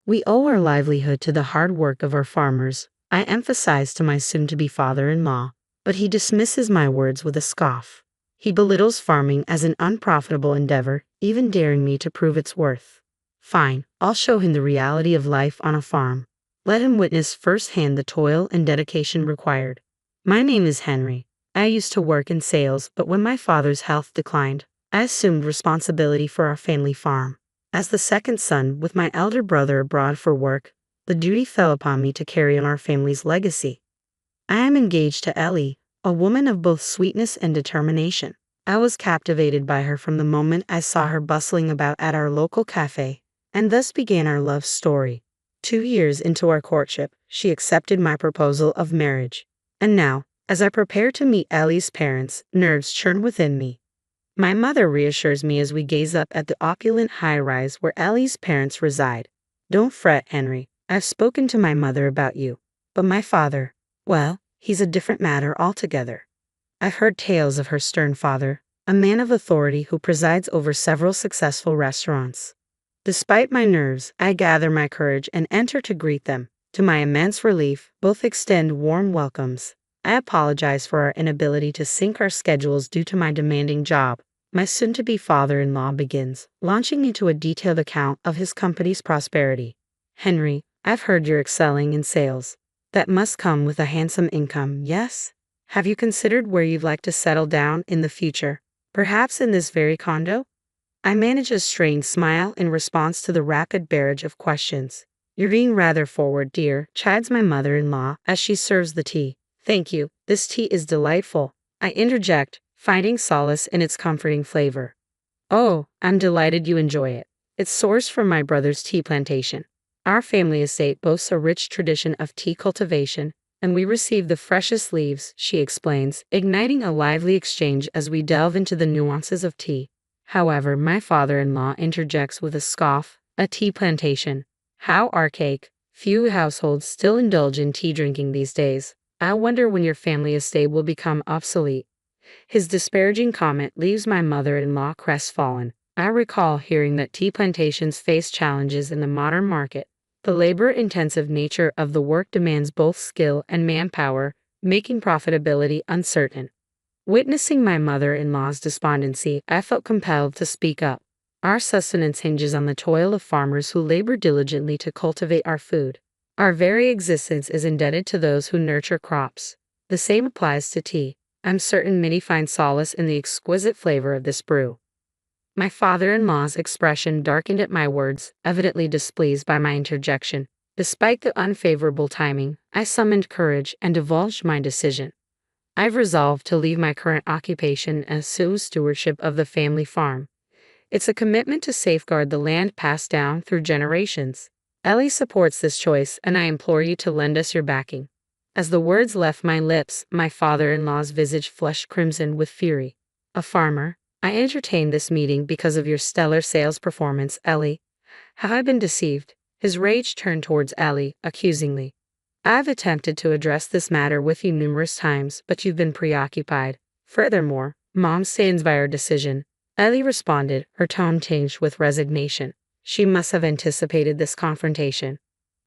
We owe our livelihood to the hard work of our farmers, I emphasize to my soon-to-be father-in-law, but he dismisses my words with a scoff. He belittles farming as an unprofitable endeavor, even daring me to prove its worth. Fine, I'll show him the reality of life on a farm. Let him witness firsthand the toil and dedication required. My name is Henry. I used to work in sales, but when my father's health declined, I assumed responsibility for our family farm. As the second son, with my elder brother abroad for work, the duty fell upon me to carry on our family's legacy. I am engaged to Ellie, a woman of both sweetness and determination. I was captivated by her from the moment I saw her bustling about at our local cafe, and thus began our love story. 2 years into our courtship, she accepted my proposal of marriage. And now, as I prepare to meet Ellie's parents, nerves churn within me. My mother reassures me as we gaze up at the opulent high-rise where Ellie's parents reside. Don't fret, Henry. I've spoken to my mother about you. But my father, well, he's a different matter altogether. I've heard tales of her stern father, a man of authority who presides over several successful restaurants. Despite my nerves, I gather my courage and enter to greet them. To my immense relief, both extend warm welcomes. I apologize for our inability to sync our schedules due to my demanding job. My soon-to-be father-in-law begins, launching into a detailed account of his company's prosperity. Henry, I've heard you're excelling in sales. That must come with a handsome income, yes? Have you considered where you'd like to settle down in the future? Perhaps in this very condo? I manage a strained smile in response to the rapid barrage of questions. You're being rather forward, dear, chides my mother-in-law as she serves the tea. Thank you, this tea is delightful. I interject, finding solace in its comforting flavor. Oh, I'm delighted you enjoy it. It's sourced from my brother's tea plantation. Our family estate boasts a rich tradition of tea cultivation, and we receive the freshest leaves, she explains, igniting a lively exchange as we delve into the nuances of tea. However, my father-in-law interjects with a scoff, a tea plantation. How archaic. Few households still indulge in tea drinking these days. I wonder when your family estate will become obsolete. His disparaging comment leaves my mother-in-law crestfallen. I recall hearing that tea plantations face challenges in the modern market. The labor-intensive nature of the work demands both skill and manpower, making profitability uncertain. Witnessing my mother-in-law's despondency, I felt compelled to speak up. Our sustenance hinges on the toil of farmers who labor diligently to cultivate our food. Our very existence is indebted to those who nurture crops. The same applies to tea. I'm certain many find solace in the exquisite flavor of this brew. My father-in-law's expression darkened at my words, evidently displeased by my interjection. Despite the unfavorable timing, I summoned courage and divulged my decision. I've resolved to leave my current occupation and assume stewardship of the family farm. It's a commitment to safeguard the land passed down through generations. Ellie supports this choice, and I implore you to lend us your backing. As the words left my lips, my father-in-law's visage flushed crimson with fury. A farmer? I entertained this meeting because of your stellar sales performance, Ellie. Have I been deceived? His rage turned towards Ellie, accusingly. I've attempted to address this matter with you numerous times, but you've been preoccupied. Furthermore, Mom stands by her decision. Ellie responded, her tone tinged with resignation. She must have anticipated this confrontation.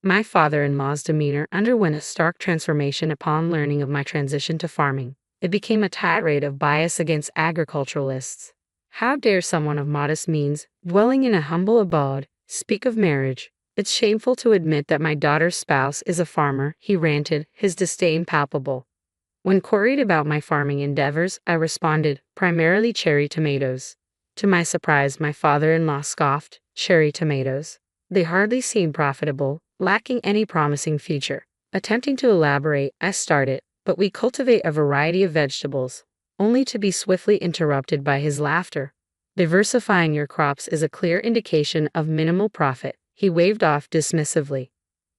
My father-in-law's demeanor underwent a stark transformation upon learning of my transition to farming. It became a tirade of bias against agriculturalists. How dare someone of modest means, dwelling in a humble abode, speak of marriage? It's shameful to admit that my daughter's spouse is a farmer, he ranted, his disdain palpable. When queried about my farming endeavors, I responded, primarily cherry tomatoes. To my surprise, my father-in-law scoffed, cherry tomatoes. They hardly seemed profitable, lacking any promising future. Attempting to elaborate, I started, but we cultivate a variety of vegetables, only to be swiftly interrupted by his laughter. Diversifying your crops is a clear indication of minimal profit, he waved off dismissively.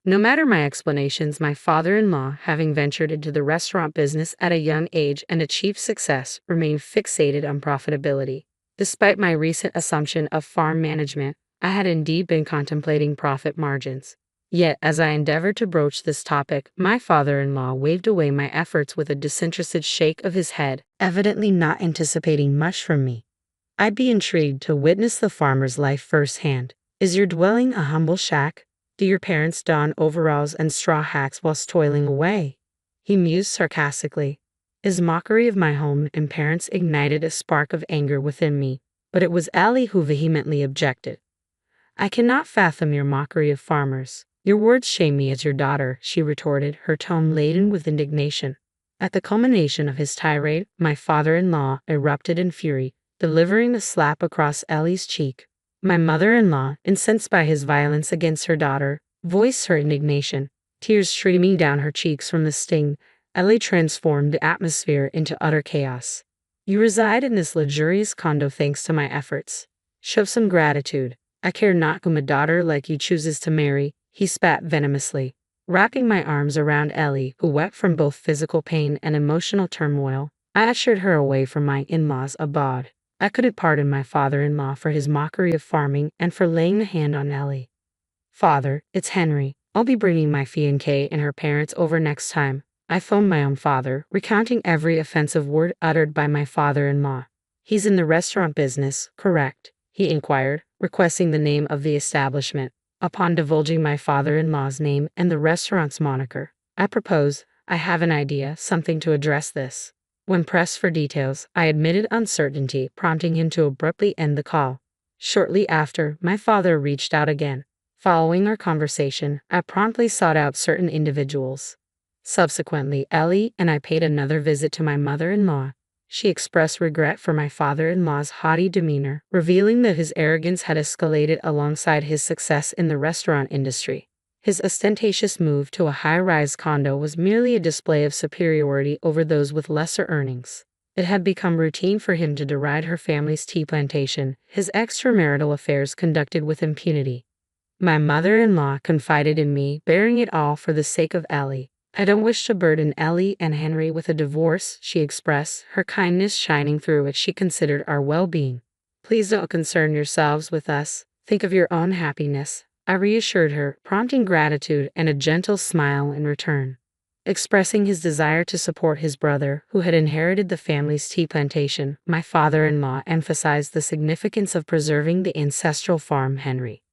No matter my explanations, my father-in-law, having ventured into the restaurant business at a young age and achieved success, remained fixated on profitability. Despite my recent assumption of farm management, I had indeed been contemplating profit margins. Yet, as I endeavored to broach this topic, my father-in-law waved away my efforts with a disinterested shake of his head, evidently not anticipating much from me. I'd be intrigued to witness the farmer's life firsthand. Is your dwelling a humble shack? Do your parents don overalls and straw hats whilst toiling away? He mused sarcastically. His mockery of my home and parents ignited a spark of anger within me, but it was Ellie who vehemently objected. I cannot fathom your mockery of farmers. Your words shame me as your daughter, she retorted, her tone laden with indignation. At the culmination of his tirade, my father-in-law erupted in fury, delivering a slap across Ellie's cheek. My mother-in-law, incensed by his violence against her daughter, voiced her indignation, tears streaming down her cheeks from the sting. Ellie transformed the atmosphere into utter chaos. You reside in this luxurious condo thanks to my efforts. Show some gratitude. I care not whom a daughter like you chooses to marry, he spat venomously. Wrapping my arms around Ellie, who wept from both physical pain and emotional turmoil, I ushered her away from my in-laws' abode. I couldn't pardon my father-in-law for his mockery of farming and for laying the hand on Ellie. Father, it's Henry. I'll be bringing my fiancée and her parents over next time. I phoned my own father, recounting every offensive word uttered by my father-in-law. He's in the restaurant business, correct? He inquired, requesting the name of the establishment. Upon divulging my father-in-law's name and the restaurant's moniker, I proposed, I have an idea, something to address this. When pressed for details, I admitted uncertainty, prompting him to abruptly end the call. Shortly after, my father reached out again. Following our conversation, I promptly sought out certain individuals. Subsequently, Ellie and I paid another visit to my mother-in-law. She expressed regret for my father-in-law's haughty demeanor, revealing that his arrogance had escalated alongside his success in the restaurant industry. His ostentatious move to a high-rise condo was merely a display of superiority over those with lesser earnings. It had become routine for him to deride her family's tea plantation, his extramarital affairs conducted with impunity. My mother-in-law confided in me, bearing it all for the sake of Ellie. I don't wish to burden Ellie and Henry with a divorce, she expressed, her kindness shining through as she considered our well-being. Please don't concern yourselves with us. Think of your own happiness, I reassured her, prompting gratitude and a gentle smile in return. Expressing his desire to support his brother, who had inherited the family's tea plantation, my father-in-law emphasized the significance of preserving the ancestral farm. Henry,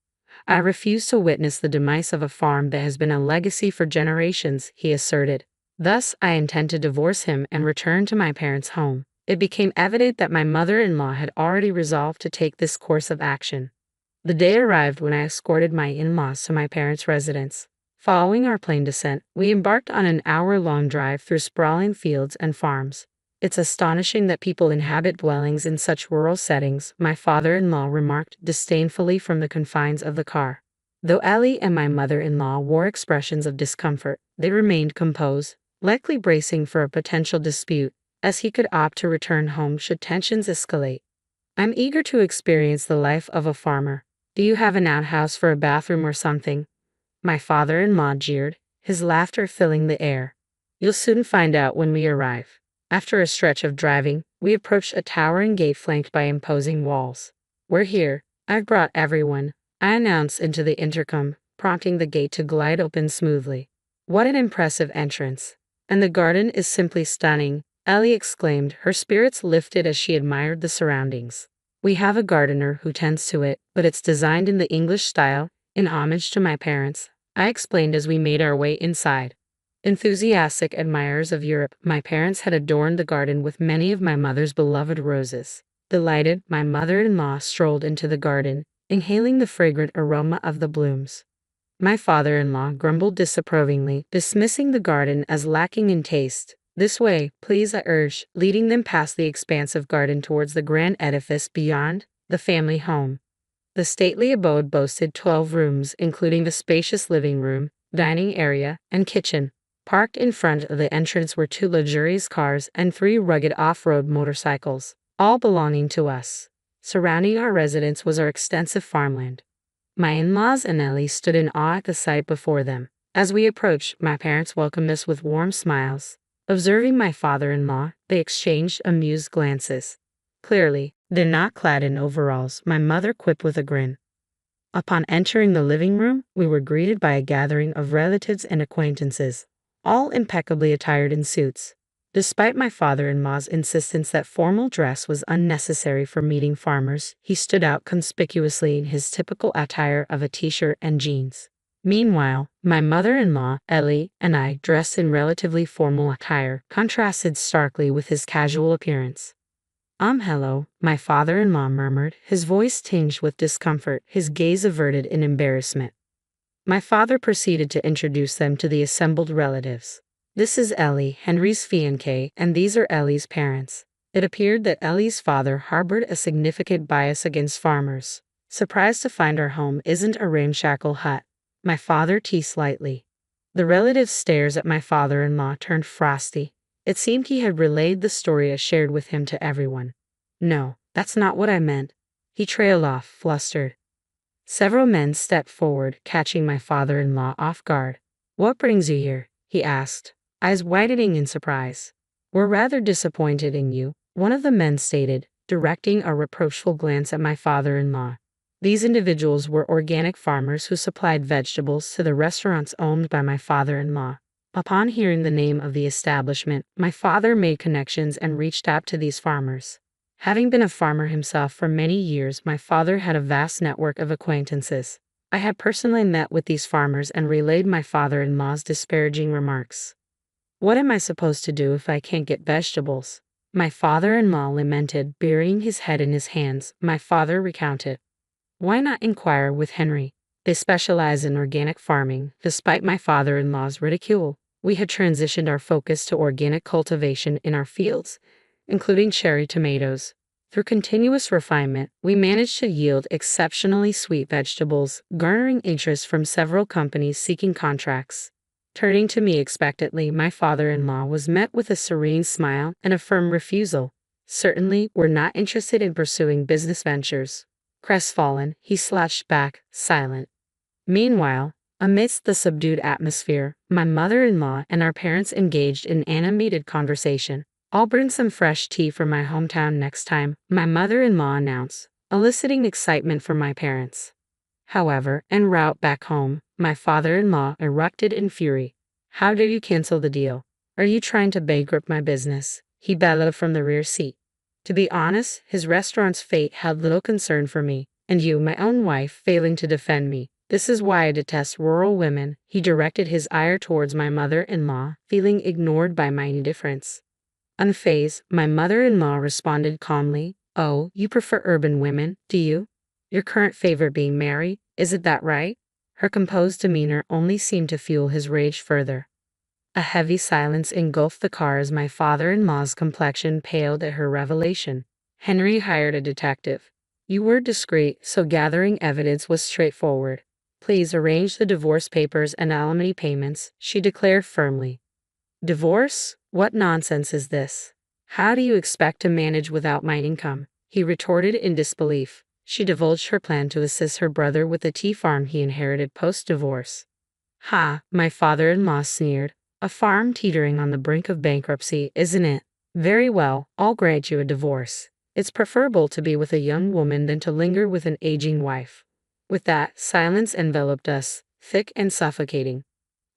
I refuse to witness the demise of a farm that has been a legacy for generations, he asserted. Thus, I intend to divorce him and return to my parents' home. It became evident that my mother-in-law had already resolved to take this course of action. The day arrived when I escorted my in-laws to my parents' residence. Following our plane descent, we embarked on an hour-long drive through sprawling fields and farms. It's astonishing that people inhabit dwellings in such rural settings, my father-in-law remarked disdainfully from the confines of the car. Though Ellie and my mother-in-law wore expressions of discomfort, they remained composed, likely bracing for a potential dispute, as he could opt to return home should tensions escalate. I'm eager to experience the life of a farmer. Do you have an outhouse for a bathroom or something? My father-in-law jeered, his laughter filling the air. You'll soon find out when we arrive. After a stretch of driving, we approached a towering gate flanked by imposing walls. We're here. I've brought everyone, I announced into the intercom, prompting the gate to glide open smoothly. What an impressive entrance. And the garden is simply stunning, Ellie exclaimed, her spirits lifted as she admired the surroundings. We have a gardener who tends to it, but it's designed in the English style, in homage to my parents, I explained as we made our way inside. Enthusiastic admirers of Europe, my parents had adorned the garden with many of my mother's beloved roses. Delighted, my mother-in-law strolled into the garden, inhaling the fragrant aroma of the blooms. My father-in-law grumbled disapprovingly, dismissing the garden as lacking in taste. This way, please, I urged, leading them past the expansive garden towards the grand edifice beyond, the family home. The stately abode boasted 12 rooms, including the spacious living room, dining area, and kitchen. Parked in front of the entrance were 2 luxurious cars and 3 rugged off-road motorcycles, all belonging to us. Surrounding our residence was our extensive farmland. My in-laws and Ellie stood in awe at the sight before them. As we approached, my parents welcomed us with warm smiles. Observing my father-in-law, they exchanged amused glances. Clearly, they're not clad in overalls, my mother quipped with a grin. Upon entering the living room, we were greeted by a gathering of relatives and acquaintances, all impeccably attired in suits. Despite my father-in-law's insistence that formal dress was unnecessary for meeting farmers, he stood out conspicuously in his typical attire of a t-shirt and jeans. Meanwhile, my mother-in-law, Ellie, and I, dressed in relatively formal attire, contrasted starkly with his casual appearance. Hello, my father-in-law murmured, his voice tinged with discomfort, his gaze averted in embarrassment. My father proceeded to introduce them to the assembled relatives. This is Ellie, Henry's fiancée, and these are Ellie's parents. It appeared that Ellie's father harbored a significant bias against farmers. Surprised to find our home isn't a ramshackle hut. My father teased slightly. The relative's stares at my father-in-law turned frosty. It seemed he had relayed the story I shared with him to everyone. No, that's not what I meant. He trailed off, flustered. Several men stepped forward, catching my father-in-law off guard. What brings you here? He asked, eyes widening in surprise. We're rather disappointed in you, one of the men stated, directing a reproachful glance at my father-in-law. These individuals were organic farmers who supplied vegetables to the restaurants owned by my father-in-law. Upon hearing the name of the establishment, my father made connections and reached out to these farmers. Having been a farmer himself for many years, my father had a vast network of acquaintances. I had personally met with these farmers and relayed my father-in-law's disparaging remarks. What am I supposed to do if I can't get vegetables? My father-in-law lamented, burying his head in his hands. My father recounted. Why not inquire with Henry? They specialize in organic farming. Despite my father-in-law's ridicule, we had transitioned our focus to organic cultivation in our fields, including cherry tomatoes. Through continuous refinement, we managed to yield exceptionally sweet vegetables, garnering interest from several companies seeking contracts. Turning to me expectantly, my father-in-law was met with a serene smile and a firm refusal. Certainly, we're not interested in pursuing business ventures. Crestfallen, he slouched back, silent. Meanwhile, amidst the subdued atmosphere, my mother-in-law and our parents engaged in animated conversation. I'll bring some fresh tea from my hometown next time, my mother-in-law announced, eliciting excitement from my parents. However, en route back home, my father-in-law erupted in fury. How dare you cancel the deal? Are you trying to bankrupt my business? He bellowed from the rear seat. To be honest, his restaurant's fate held little concern for me, and you, my own wife, failing to defend me. This is why I detest rural women. He directed his ire towards my mother-in-law, feeling ignored by my indifference. Unfazed, my mother-in-law responded calmly, Oh, you prefer urban women, do you? Your current favorite being Mary, isn't that right? Her composed demeanor only seemed to fuel his rage further. A heavy silence engulfed the car as my father-in-law's complexion paled at her revelation. Henry hired a detective. You were discreet, so gathering evidence was straightforward. Please arrange the divorce papers and alimony payments, she declared firmly. Divorce? What nonsense is this? How do you expect to manage without my income? He retorted in disbelief. She divulged her plan to assist her brother with the tea farm he inherited post-divorce. Ha, my father-in-law sneered. A farm teetering on the brink of bankruptcy, isn't it? Very well, I'll grant you a divorce. It's preferable to be with a young woman than to linger with an aging wife. With that, silence enveloped us, thick and suffocating.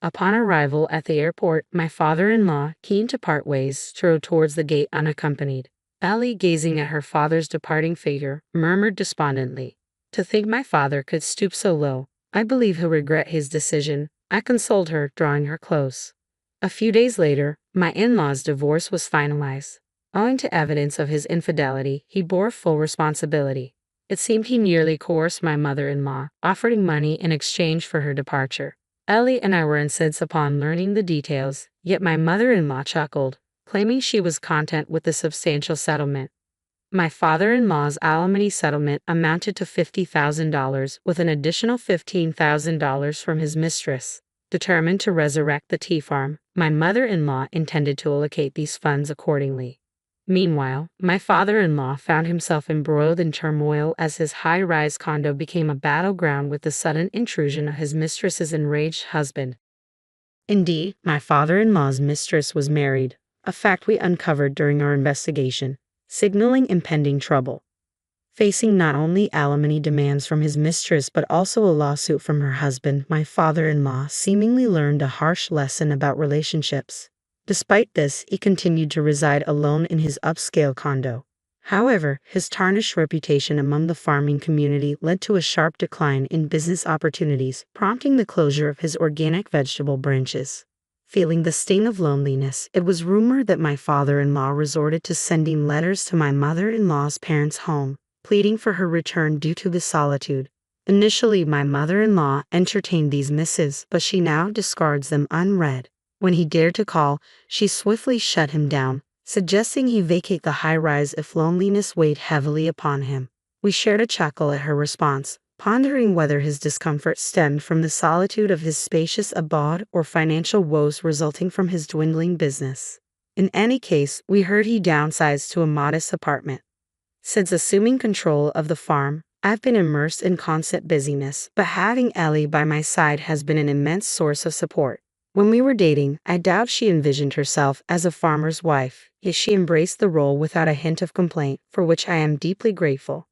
Upon arrival at the airport, my father-in-law, keen to part ways, strode towards the gate unaccompanied. Ellie, gazing at her father's departing figure, murmured despondently, To think my father could stoop so low. I believe he'll regret his decision. I consoled her, drawing her close. A few days later, my in-law's divorce was finalized. Owing to evidence of his infidelity, he bore full responsibility. It seemed he nearly coerced my mother-in-law, offering money in exchange for her departure. Ellie and I were incensed upon learning the details, yet my mother-in-law chuckled, claiming she was content with the substantial settlement. My father-in-law's alimony settlement amounted to $50,000 with an additional $15,000 from his mistress. Determined to resurrect the tea farm, my mother-in-law intended to allocate these funds accordingly. Meanwhile, my father-in-law found himself embroiled in turmoil as his high-rise condo became a battleground with the sudden intrusion of his mistress's enraged husband. Indeed, my father-in-law's mistress was married, a fact we uncovered during our investigation, signaling impending trouble. Facing not only alimony demands from his mistress but also a lawsuit from her husband, my father-in-law seemingly learned a harsh lesson about relationships. Despite this, he continued to reside alone in his upscale condo. However, his tarnished reputation among the farming community led to a sharp decline in business opportunities, prompting the closure of his organic vegetable branches. Feeling the sting of loneliness, it was rumored that my father-in-law resorted to sending letters to my mother-in-law's parents' home, pleading for her return due to the solitude. Initially, my mother-in-law entertained these missives, but she now discards them unread. When he dared to call, she swiftly shut him down, suggesting he vacate the high-rise if loneliness weighed heavily upon him. We shared a chuckle at her response, pondering whether his discomfort stemmed from the solitude of his spacious abode or financial woes resulting from his dwindling business. In any case, we heard he downsized to a modest apartment. Since assuming control of the farm, I've been immersed in constant busyness, but having Ellie by my side has been an immense source of support. When we were dating, I doubt she envisioned herself as a farmer's wife, yet she embraced the role without a hint of complaint, for which I am deeply grateful.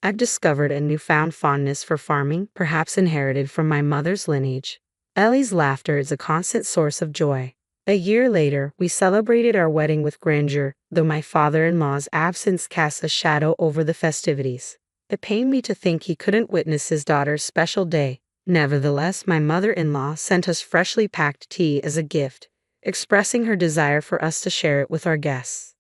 I've discovered a newfound fondness for farming, perhaps inherited from my mother's lineage. Ellie's laughter is a constant source of joy. A year later, we celebrated our wedding with grandeur, though my father-in-law's absence cast a shadow over the festivities. It pained me to think he couldn't witness his daughter's special day. Nevertheless, my mother-in-law sent us freshly packed tea as a gift, expressing her desire for us to share it with our guests.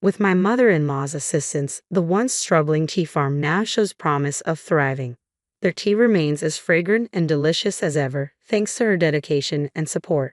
With my mother-in-law's assistance, the once struggling tea farm now shows promise of thriving. Their tea remains as fragrant and delicious as ever, thanks to her dedication and support.